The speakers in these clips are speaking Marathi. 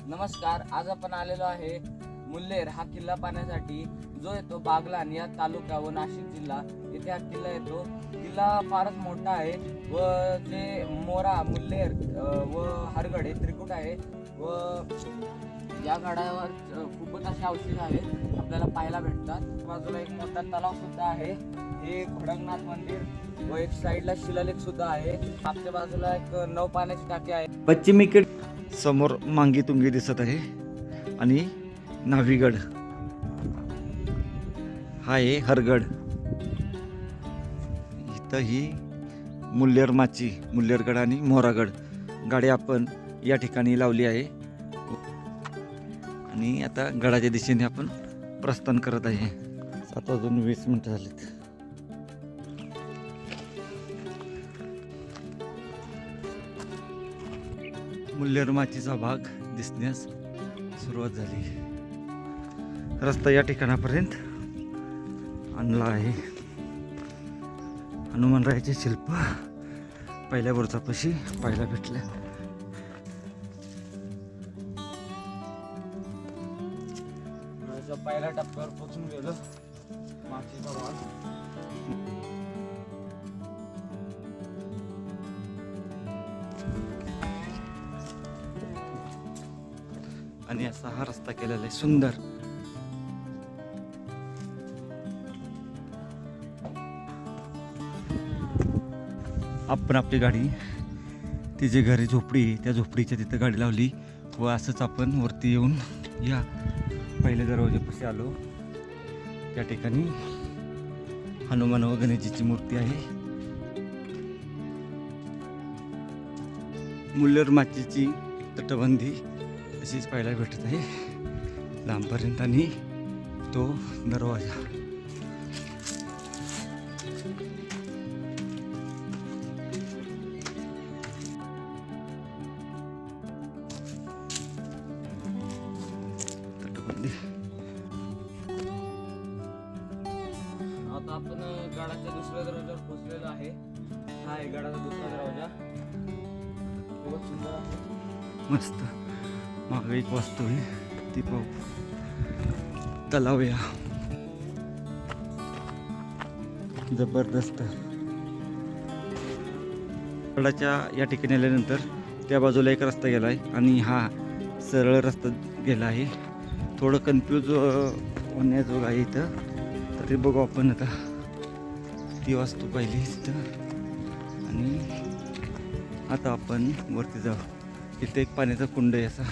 नमस्कार. आज आपण आलेलो आहे मुल्हेर हा किल्ला पाहण्यासाठी, जो येतो बागलाण या तालुका व नाशिक जिल्हा येथे हा किल्ला येतो. किल्ला फारच मोठा आहे व जे मोरा मुल्हेर व हरगड हे त्रिकूट आहे व या गडावर खूपच असे अवशेष आहेत आपल्याला पाहायला भेटतात. बाजूला एक मोठा तलाव सुद्धा आहे, हे खडकनाथ मंदिर व एक साईडला शिलालेख सुद्धा आहे. मागच्या बाजूला एक नऊ पाण्याची टाकी आहे. पश्चिमेकडे समोर मांगी तुंगी दिसत आहे आणि नावीगड हा आहे हरगड. इथं ही मुल्हेर माची, मुल्हेरगड आणि मोरागड गाडी आपण या ठिकाणी लावली आहे आणि आता गडाच्या दिशेने आपण प्रस्थान करत आहे. 7:20 झालीत. मुल्हेर माचीचा भाग दिसण्यास सुरुवात झाली. रस्ता या ठिकाणापर्यंत आणला आहे. हनुमानरायाचे शिल्प पहिल्या बुरुजापाशी पाहायला भेटले. पहिल्या टप्प्यावर पोहोचून गेलो. माचीचा भाग आणि असा हा रस्ता केलेला आहे सुंदर. आपण आपली गाडी ती जी घरी झोपडी त्या झोपडीच्या तिथं गाडी लावली व असंच आपण वरती येऊन या पहिल्या दरवाजापाशी आलो. त्या ठिकाणी हनुमान व गणेशजीची मूर्ती आहे. मुल्हेर माचीची तटबंदी अशीच पाहायला भेटत आहे लांबपर्यंत आणि तो दरवाजा. तटबंदी. आता आपण गडाच्या दुसऱ्या दरवाजावर पोहोचलेलो आहे. हा आहे गडाचा दुसरा दरवाजा. खूपच सुंदर आहे. मस्त. मागे एक वास्तू आहे ती पाहू. तलाव या जबरदस्त. गडाच्या या ठिकाणी आल्यानंतर त्या बाजूला एक रस्ता गेला आहे आणि हा सरळ रस्ता गेला आहे. थोडं कन्फ्यूज होण्याजोग आहे इथं. तरी बघू आपण आता. ती वास्तू पाहिली इथं आणि आता आपण वरती जाऊ. इथे एक पाण्याचा कुंड आहे असा.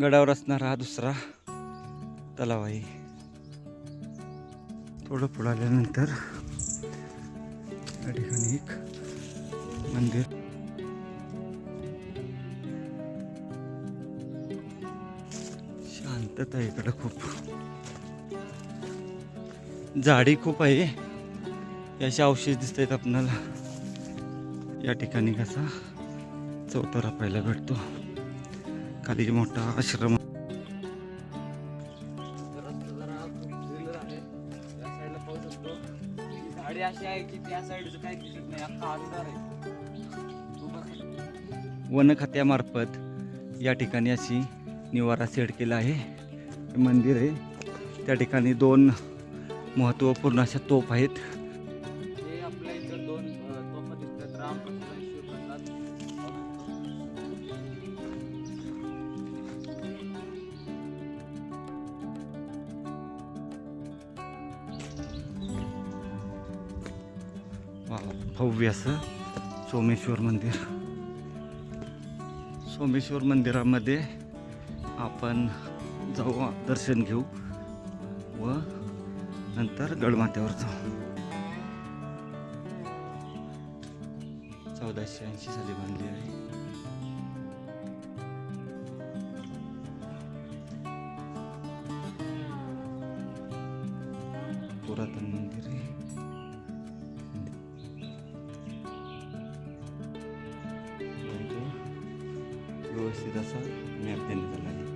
गडावर असणारा हा दुसरा तलाव आहे. थोडं पुढे आल्यानंतर या ठिकाणी एक मंदिर. शांतता आहे इकडं. खूप झाडी खूप आहे. असे अवशेष दिसत आहेत आपणाला. या ठिकाणी कसा चौतारा पाहायला भेटतो. खाली मोठा आश्रम. झाडे अशी आहे की त्या साईडचं काही दिसत नाही. अख्खा अंधार आहे. वन खात्यामार्फत या ठिकाणी अशी निवारा सेट केला आहे. हे मंदिर आहे. त्या ठिकाणी 2 महत्त्वपूर्ण अशा तोफ आहेत. हे आपल्या इथं 2 तोफा दिसतात. रामप्रसाद आणि शिवप्रसाद. भव्य असं सोमेश्वर मंदिर. सोमेश्वर मंदिरामध्ये आपण जाऊ, दर्शन घेऊ व नंतर गडमाथ्यावर जाऊ. 1480 साली बांधली आहे. पुरातन मंदिर आहे. व्यवस्थित असा मॅप देण्यात आला आहे.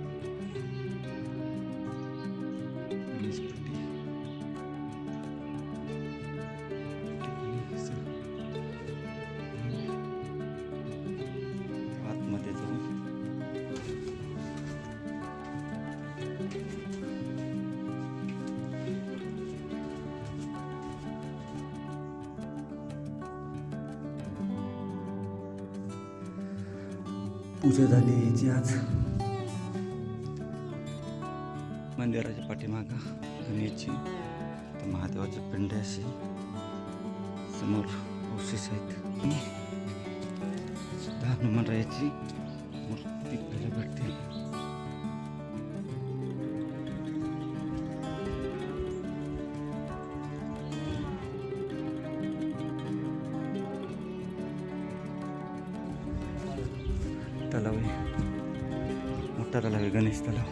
आतमध्ये जाऊन पूजा झाली आहे याची आज. मंदिराच्या पाठीमागं गणेशची तर महादेवाची पिंड अशी समोर अवशेष आहेत. हनुमानरायाची मूर्ती पाहायला भेटते. तलाव आहे, मोठा तलाव आहे, गणेश तलाव.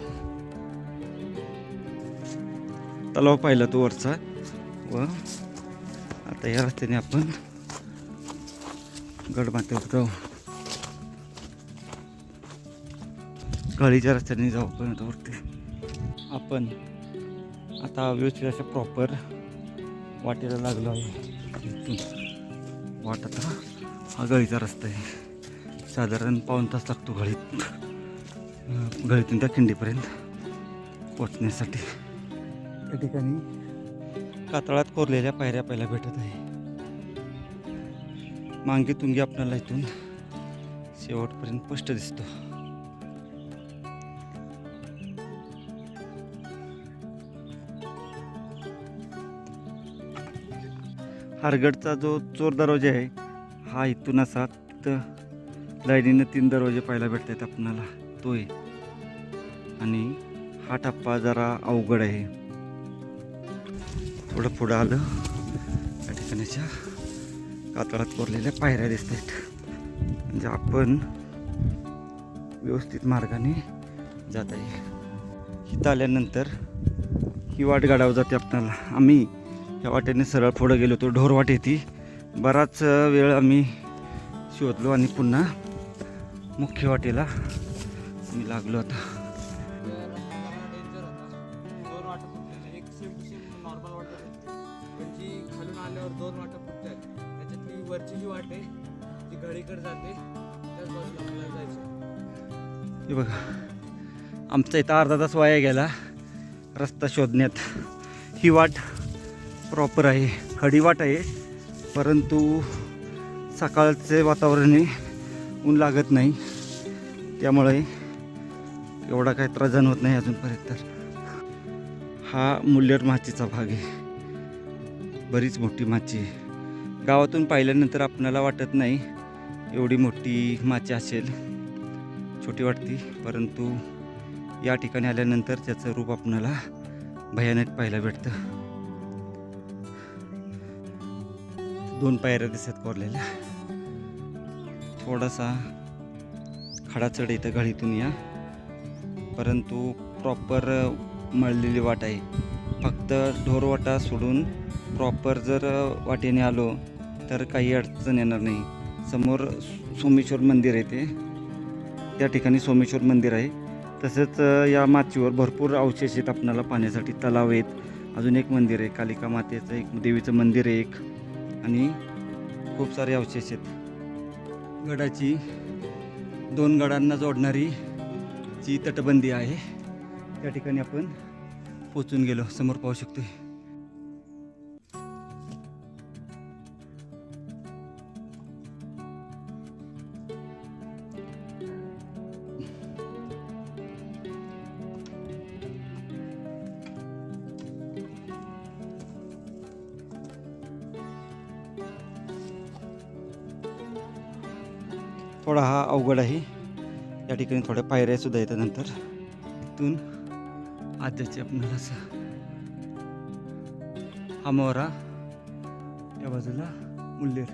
तलाव पाहिला तो वरचा. व आता या रस्त्याने आपण गडमाथ्यावर जाऊ. गळीच्या रस्त्याने जाऊ पण वरती. आपण आता व्यवस्थित अशा प्रॉपर वाटेला लागलो आहे. इथून वाट आता हा गळीचा रस्ता आहे. साधारण पाऊण तास लागतो गळीतून त्या खिंडीपर्यंत पोचण्यासाठी. त्या ठिकाणी कातळात कोरलेल्या पायऱ्या पाहायला भेटत आहे. मांगी तुंगी आपल्याला इथून शेवटपर्यंत स्पष्ट दिसतो. हारगडचा जो चोर दरवाजा आहे हा इथून असा तिथं लाईनीनं 3 दरवाजे पाहायला भेटतात आपणाला, तो आहे. आणि हा टप्पा जरा अवघड आहे. थोडं पुढं आलं त्या ठिकाणीच्या कातळात कोरलेल्या पायऱ्या दिसत आहेत. म्हणजे आपण व्यवस्थित मार्गाने जात आहे. इथं आल्यानंतर ही वाट गाडावर जाते आपल्याला. आम्ही या वाटेने सरळ पुढं गेलो होतो. ढोर वाट येते. बराच वेळ आम्ही शोधलो आणि पुन्हा मुख्य वाटेला मी लागलो आता. दोन वाटा फुटलेल्या, एक सेम टू सेम नॉर्मल वाट आहे, पण जी खालून आल्यावर 2 वाटा फुटतात. त्याच्यातली वरची जी वाट आहे ती घडीकडे जाते, त्याच बाजूला आपल्याला जायचं. हे बघा, आमचा इथं अर्धा तास वाया गेला रस्ता शोधण्यात. ही वाट प्रॉपर आहे, खडी वाट आहे, परंतु सकाळचे वातावरण आहे, ऊन लागत नाही, त्यामुळे एवढा काही त्रास जाणवत नाही अजूनपर्यंत. तर हा मुल्लेर माचीचा भाग आहे. बरीच मोठी माची आहे. गावातून पाहिल्यानंतर आपणाला वाटत नाही एवढी मोठी माची असेल, छोटी वाटती, परंतु या ठिकाणी आल्यानंतर त्याचं रूप आपणाला भयानक पाहायला भेटतं. 2 पायऱ्या दिसत कोरलेल्या. थोडासा खडा चढ इथं गळीतून या, परंतु प्रॉपर मळलेली वाट आहे. फक्त ढोरवाटा सोडून प्रॉपर जर वाटेने आलो तर काही अडचण येणार नाही. समोर सोमेश्वर मंदिर आहे, त्या ठिकाणी सोमेश्वर मंदिर आहे. तसंच या माचीवर भरपूर अवशेष आहेत आपणाला पाहण्यासाठी. तलाव आहेत, अजून एक मंदिर आहे, कालिका मातेचं एक देवीचं मंदिर आहे एक, आणि खूप सारे अवशेष आहेत. गडाची 2 गडांना जोडणारी जी तटबंदी आहे त्या ठिकाणी आपण पोचून गेलो. समोर पाहू शकतोय. थोडा हा अवघड आहे. या ठिकाणी थोड्या पायऱ्या सुद्धा येतात. नंतर इथून आद्याचे आपल्याला असं हा मोहरा, या बाजूला मुल्लेर.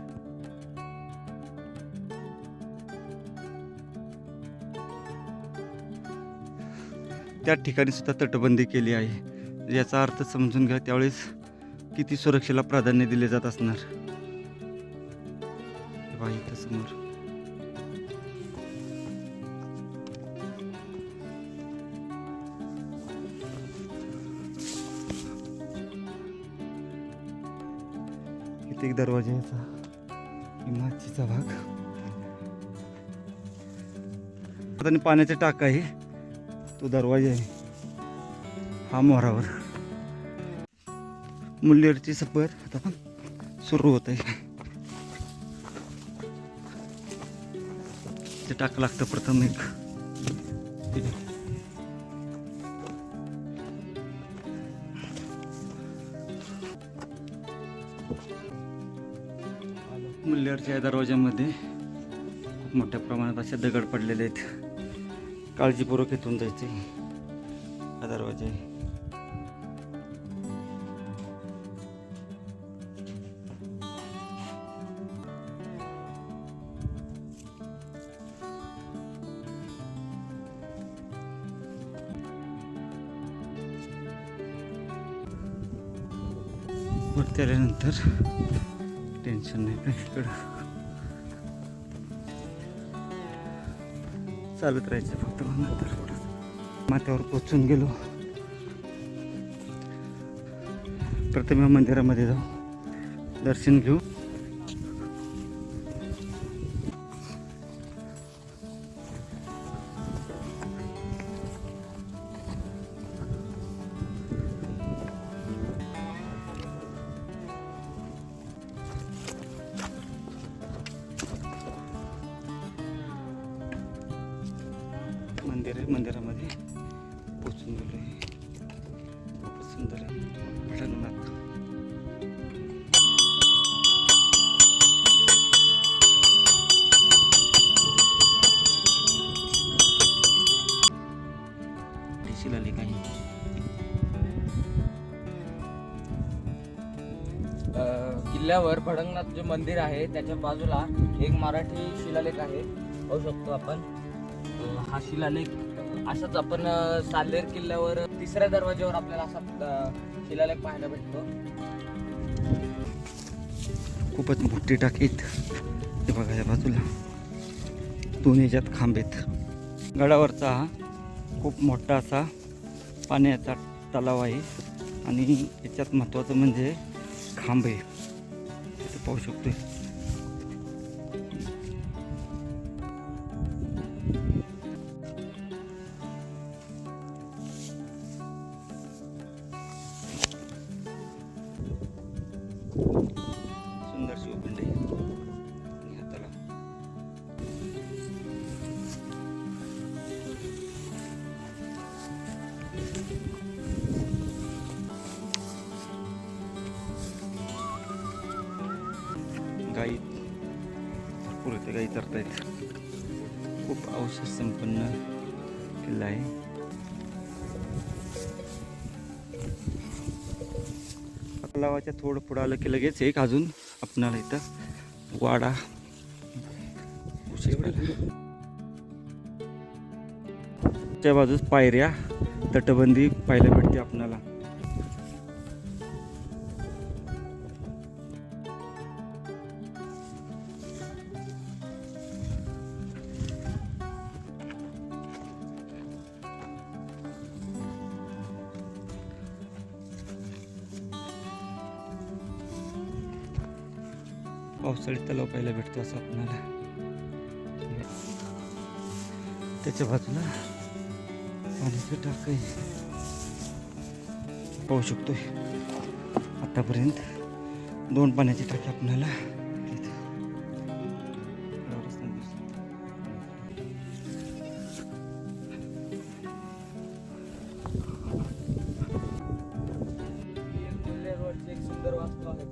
त्या ठिकाणी सुद्धा तटबंदी केली आहे. याचा अर्थ समजून घ्या त्यावेळेस किती सुरक्षेला प्राधान्य दिले जात असणार. इथं समोर इथे एक दरवाजा याचा माचीचा भाग. आता पाण्याचा टाका आहे, तो दरवाजा आहे. हा मोहरावर मुल्लेरची सफर आता पण सुरू होत आहे. ते टाक लागतं प्रथम एक. ठीक आहे. मुल्लेरच्या दरवाज्यामध्ये खूप मोठ्या प्रमाणात असे दगड पडलेले आहेत. काळजीपूर्वक इथून जायचे. हा दरवाजा आहे. वरती आल्यानंतर टेन्शन नाही काय इकडं. चालत राहायचं फक्त. नंतर माथ्यावर पोचून गेलो. प्रथम या मंदिरामध्ये जाऊ, दर्शन घेऊ. मंदिरामध्ये पोचून गेलो आहे. खूप सुंदर आहे. भटंगनाथ. शिलालेख आहे. किल्ल्यावर भडंगनाथ जे मंदिर आहे त्याच्या बाजूला एक मराठी शिलालेख आहे, पाहू शकतो आपण. हा शिलालेख असाच आपण साल्हेर किल्ल्यावर 3ऱ्या दरवाज्यावर आपल्याला असा शिलालेख पाहायला भेटतो. खूपच मोठी टाकीत हे बघा. या बाजूला 2 ह्याच्यात खांब आहेत. गडावरचा हा खूप मोठा असा पाण्याचा तलाव आहे आणि याच्यात महत्त्वाचं म्हणजे खांब आहे. तिथे पाहू शकतोय. सुंदर शिवपिंड आहे. आणि हा तलाव. गाई भरपूर इथे गाई चरतायत. खूप अवशेष संपन्न किल्ला आहे. तलावाच्या थोडं पुढं आलं की लगेच एक अजून आपणाला इथं वाडा. त्या बाजूस पायऱ्या, तटबंदी पाहायला भेटते आपणाला. पावसाळी तलाव पाहायला भेटतो असं आपल्याला. त्याच्या बाजूला पाण्याचं टाक आहे, पाहू शकतोय. आतापर्यंत 2 पाण्याची टाकी आपल्याला एक सुंदर वास्तू आहे.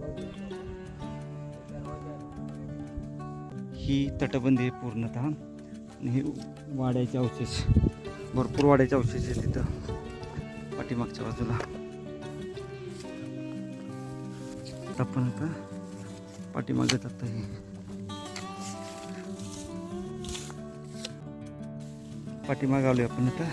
ही तटबंदी आहे पूर्णतः. आणि हे वाड्याचे अवशेष, भरपूर वाड्याचे अवशेष आहे तिथं पाठीमागच्या बाजूला. आपण आता पाठीमागे जात आहे. पाठीमागे आलोय आपण आता.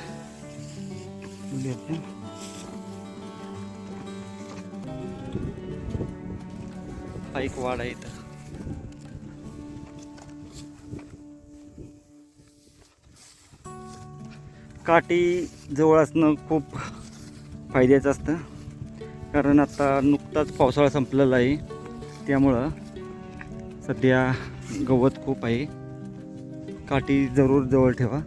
हा एक वाडा आहे इथं. काठी जवळ असणं खूप फायद्याचं असतं, कारण आता नुकताच पावसाळा संपलेला आहे. त्यामुळं सध्या गवत खूप आहे. काठी जरूर जवळ ठेवा.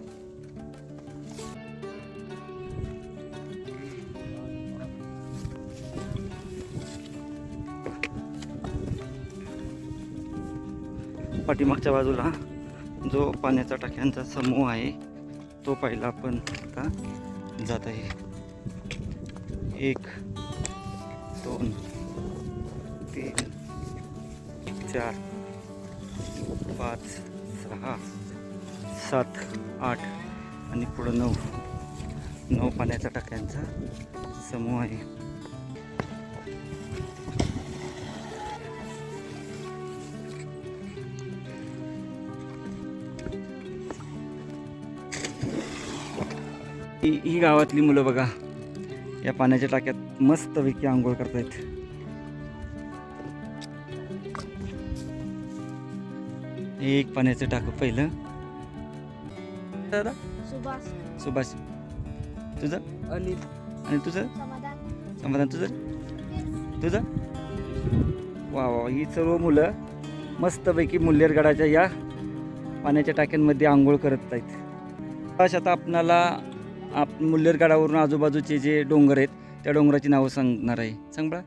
पाठीमागच्या बाजूला जो पाण्याचा टाक्यांचा समूह आहे तो पहिला आपण आता जात आहे. 1 2 3 4 5 6 7 8 आणि पुढं 9 पाण्याच्या टाक्यांचा समूह आहे. ही गावातली मुलं बघा या पाण्याच्या टाक्यात मस्तपैकी आंघोळ करतायत. एक पाण्याचं टाकं पहिलं. दादा सुभाष तुझं अनिल आणि तुझं समाधान तुझं वा वा. ही सर्व मुलं मस्तपैकी मुल्लेरगडाच्या या पाण्याच्या टाक्यांमध्ये आंघोळ करत आहेत. आता आपणाला मुल्लेरगडावरून आजूबाजूचे जे डोंगर आहेत त्या डोंगराची नावं सांगणार आहे. सांग बळा.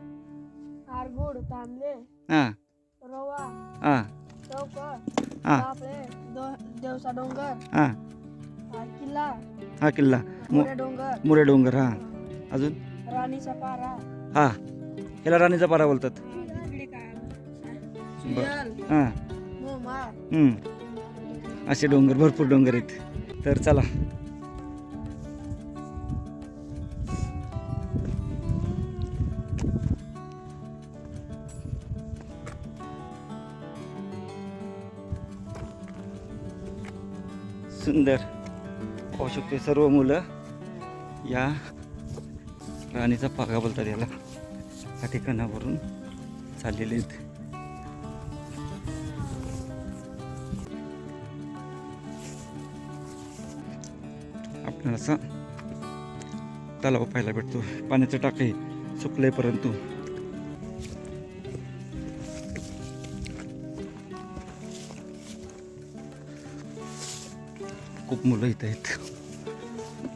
आरगुड, तांबले, हां रवा, हां चौकट, हां देवसा डोंगर, हां किल्ला, हा किल्ला मोरे डोंगर, मुरे डोंगर. हां अजून राणीचा पारा, हां ह्याला राणीचा पारा बोलतात. इकडे काय बर. सियल, हां मोमार. असे डोंगर भरपूर डोंगर आहेत. तर चला सुंदर पाहू शकतो. सर्व मुलं या राणीचा पागा बोलतात याला या ठिकाणावरून चाललेले आहेत. आपल्याला असा तलाव पाहायला भेटतो. पाण्याचं टाके सुकले परंतु खूप मुलं इथं आहेत.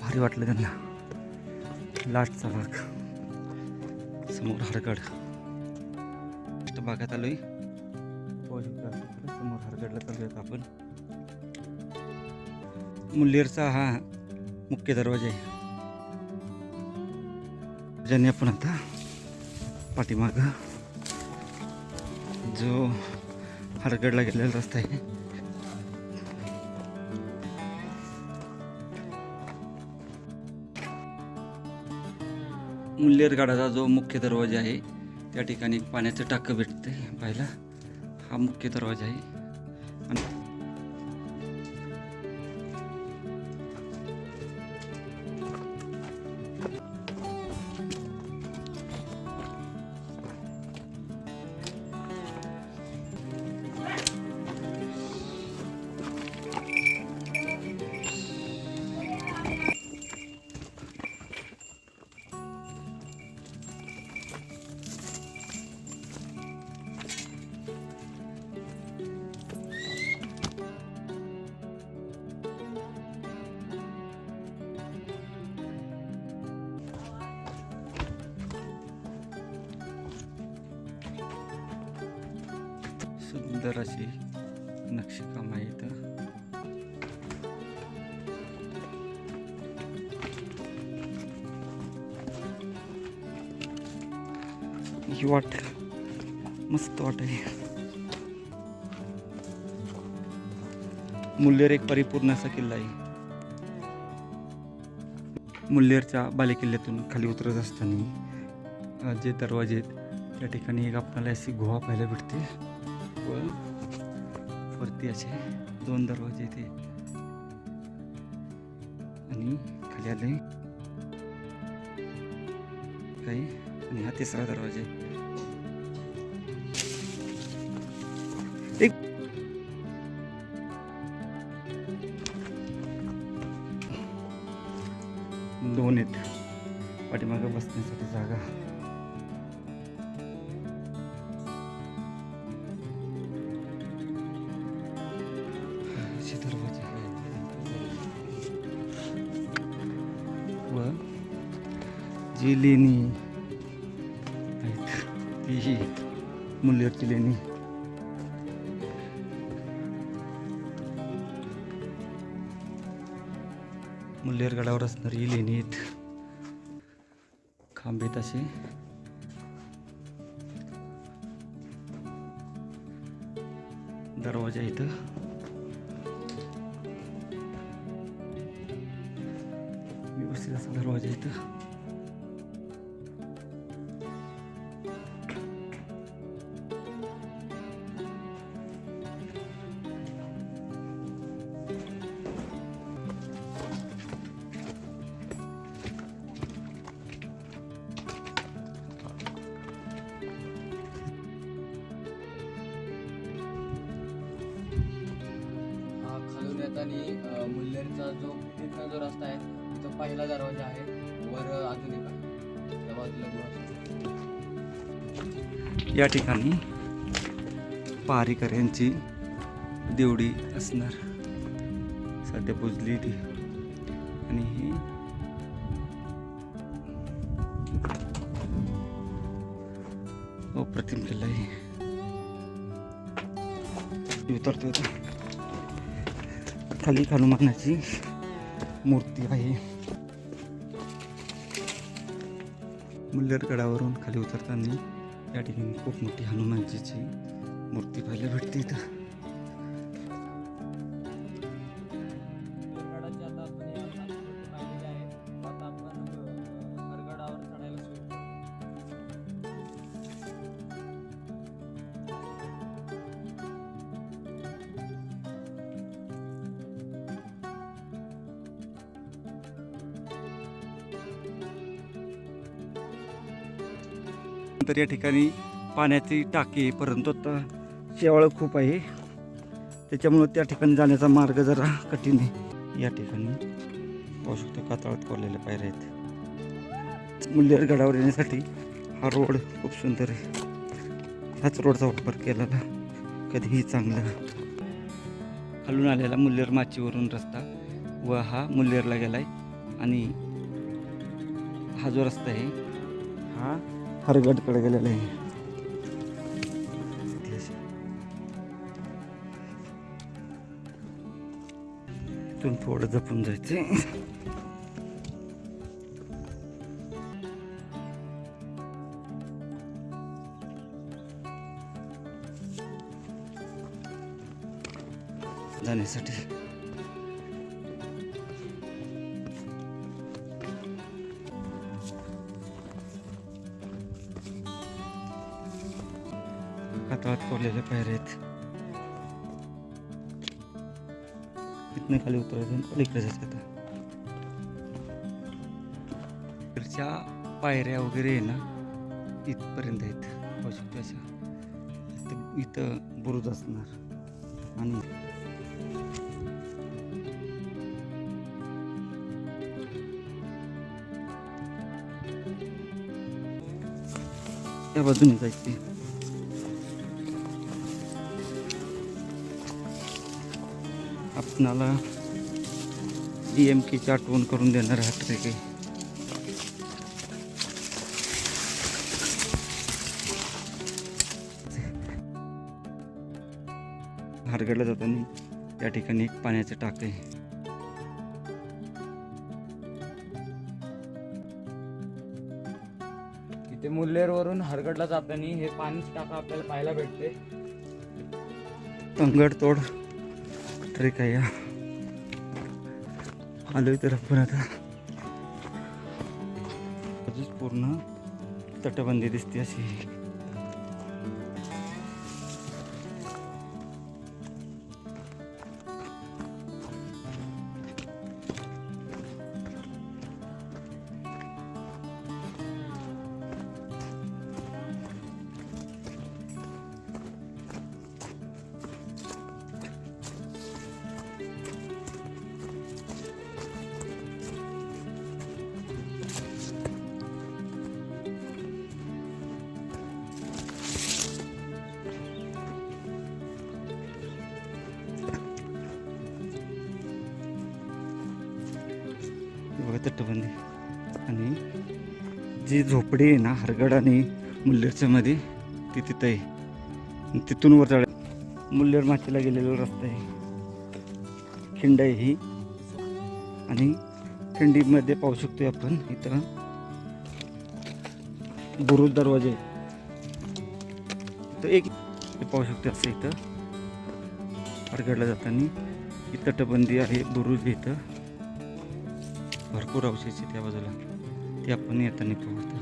भारी वाटलं त्यांना. लाटचा भाग समोर हरगड भागात आलोय. समोर हरगडला चालू आहेत आपण. मुल्लेरचा हा मुख्य दरवाजा आहे. ज्याने आपण आता पाठीमाग जो हरगडला गेलेला रस्ता आहे मुल्लेरगडाचा जो मुख्य दरवाजा आहे त्या ठिकाणी एक पाण्याचं टाकं भेटते पाहायला. हा मुख्य दरवाजा आहे. आणि सुंदर अशी नक्षीकाम आहे इथं. ही वाट मस्त वाट आहे. मुल्लेर एक परिपूर्ण असा किल्ला आहे. मुल्लेरच्या बालेकिल्ल्यातून खाली उतरत असताना जे दरवाजे आहेत त्या ठिकाणी एक आपल्याला अशी गुहा पाहायला भेटते व वरती असे 2 दरवाजे इथे आणि खाली आले काही आणि हा 3रा दरवाजा आहे. एक 2 आहेत पाठीमागं बसण्यासाठी जागा. दरवाजे व जी लेणी आहेत तीही मुल्लेरची लेणी. मुल्लेर गडावर असणारी लेणी आहेत, खांब आहेत असे. दरवाजा इथं व्यवस्थित असा दरवाजा इथं. खालून येताना मुल्लेरचा तिथला जो रस्ता आहे तो पहिला दरवाजा आहे. वर अजून एक आहे, त्या बाजूला गुहा. या ठिकाणी पहारीकर यांची देवडी असणार, सध्या पुजली ती. आणि ही अप्रतिम किल्ला आहे. उतरते होता खाली हनुमानाची मूर्ती आहे. मुल्लेर गडावरून खाली उतरताना या ठिकाणी खूप मोठी हनुमानजीची मूर्ती पाहायला भेटते इथं. गडाची आता आपण या तालुक्यात पाहिलेली आहे. आता आपण हरगडावर चढायला सुरू करू. तर या ठिकाणी पाण्याची टाकी आहे, परंतु आता शेवाळं खूप आहे, त्याच्यामुळं त्या ठिकाणी जाण्याचा मार्ग जरा कठीण आहे. या ठिकाणी पाहू शकतो कातळात कोरलेल्या पायऱ्या आहेत. मुल्लेर गडावर येण्यासाठी हा रोड खूप सुंदर आहे. ह्याच रोडचा वापर केलेला कधीही चांगला. खालून आलेला मुल्लेर माचीवरून रस्ता व हा मुल्लेरला गेलाय. आणि हा जो रस्ता आहे हा हरगडकडे गेलेला आहे. इथून थोडं जपून जायचंय. जाण्यासाठी कातळात कोरलेल्या पायऱ्या आहेत. इथनं खाली उतरायचं आणि पलीकडे जायचं. आता इकडच्या पायऱ्या वगैरे आहे ना इथपर्यंत आहेत. पाहू शकतो अशा. इथं बुरुज असणार. आणि त्या बाजूने जायचे. आपणाला DMKची आठवण करून देणार हा ट्रेक आहे. हरगडला जाताना त्या ठिकाणी एक पाण्याचं टाक आहे. इथे मुल्लेरवरून हरगडला जाताना हे पाणीच टाका आपल्याला पाहायला भेटते. तंगड तोड ट्रेक आहे. आलोय तर आपण आता पूर्ण तटबंदी दिसते अशी. बघा तटबंदी. आणि जी झोपडी आहे ना हरगड आणि मुल्लेरच्या मध्ये ती तिथं आहे. तिथून वर चढ मुल्लेर माचीला गेलेला रस्ता आहे. खिंड आहे ही. आणि खिंडीमध्ये पाहू शकतोय आपण इथं बुरुज दरवाजे इथं एक पाहू शकतो असं इथं पारगडला जाताना ही तटबंदी आहे बुरुज इथं भरपूर अवशेष त्या बाजूला ते आपण येताना पाहतो.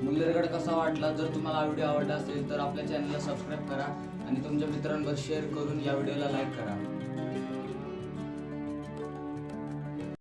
मुल्लेरगड कसा वाटला? जर तुम्हाला हा व्हिडिओ आवडला असेल तर आपल्या चॅनलला सबस्क्राईब करा आणि तुमच्या मित्रांवर शेअर करून या व्हिडिओला लाईक करा.